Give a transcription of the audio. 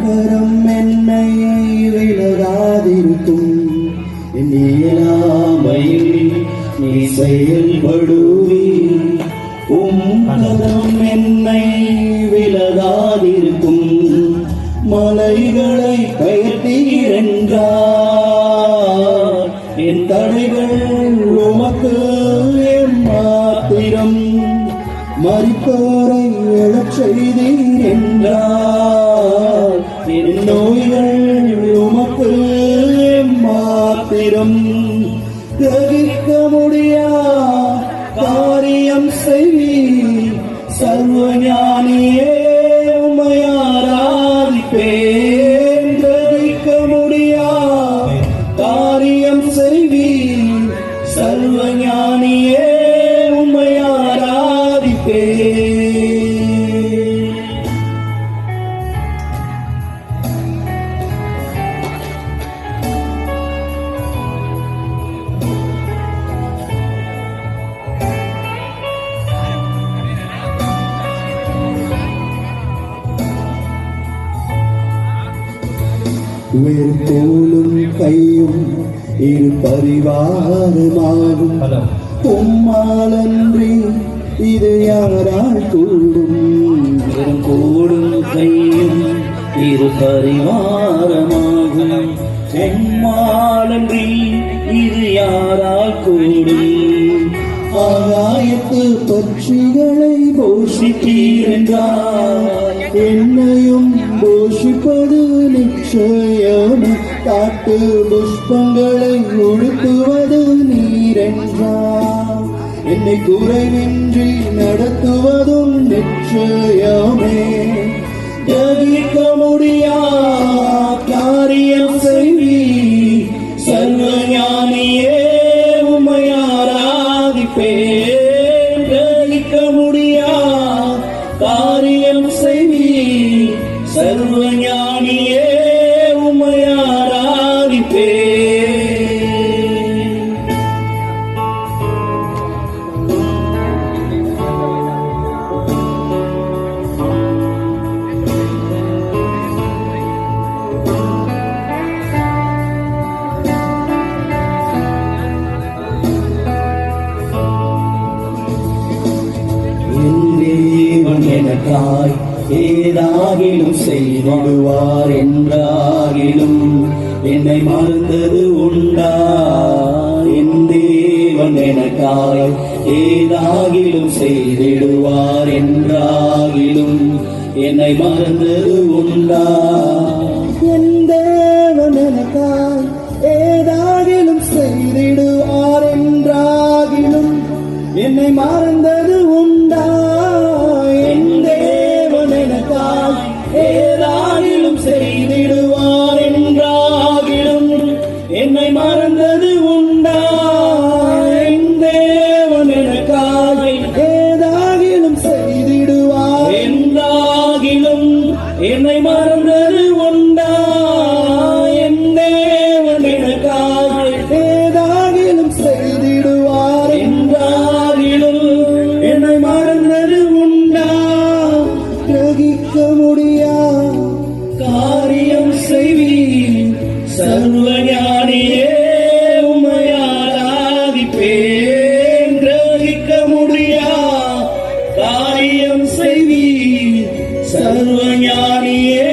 கரம் என்னை விலகாதிருக்கும் என் இயலாமையில் நீ செயல்படுவி. கரம் என்னை விலகாதிருக்கும் மலைகளை பெயர்த்தீரென்றார் என் தடைகள் உமக்கு மாத்திரம் மரிப்போரை எழச் செய்தீர் என்றார் என் நோய்கள் உமக்கு மாத்திரம் கிரகிக்க முடியா காரியம் செய்வீர் சர்வஞானியே உம்மை ஆராதிப்பேன். கிரகிக்க முடியா காரியம் செய்வீர் சர்வஞானியே உம்மை ஆராதிப்பேன். வெறுத்தோலும் கையும் இரு பரிவாரமாகும் உம்மாலன்றி இது யாரால் கூடும். கூடும் கையும் இரு பரிவாரமாகும் உம்மாலன்றி இது யாரால் கூடும். ஆகாயத்து பட்சிகளை போஷித்தீரென்றார் என்னையும் போஷிப்பது நிச்சயம். காட்டு புஷ்பங்களை ஒழுக்குவது நீரென்றார் என்னை குறைவின்றி நடத்துவதும் நிச்சயமே. ஜகிக்க முடியா காரியம் செய்வீர் சர்வஞானியே உம்மை ஆராதிப்பேன். ஜகிக்க முடியா காரியம் செய்வீர் சர்வஞானியே உம்மை ஆராதிப்பேன். எனக்காய் ஏதாகிலும் செய்திடுவார் என்றாகிலும் என்னை மறந்தது உண்டா. என் தேவன் எனக்காய் ஏதாகிலும் செய்திடுவார் என்றாகிலும் என்னை மறந்தது உண்டா. என் தேவன் எனக்காய் ஏதாகிலும் செய்திடுவார் என்றாகிலும் என்னை மறந்தது உண்டா. ஏதாகிலும் செய்திடுவார் என்றாகிலும் என்னை மறந்தது உண்டா. என் தேவன் எனக்காக ஏதாகிலும் செய்திடுவார் என்றாகிலும் என்னை மறந்தது உண்டா. என் தேவன் எனக்காக ஏதாகிலும் செய்திடுவார் என்றாகிலும் என்னை மறந்தது உண்டா. கிரகிக்க முடியா காரியம் செய்வீர் சர்வஞானியே உம்மை ஆராதிப்பேன். கிரகிக்க முடியா காரியம் செய்வீர் சர்வஞானியே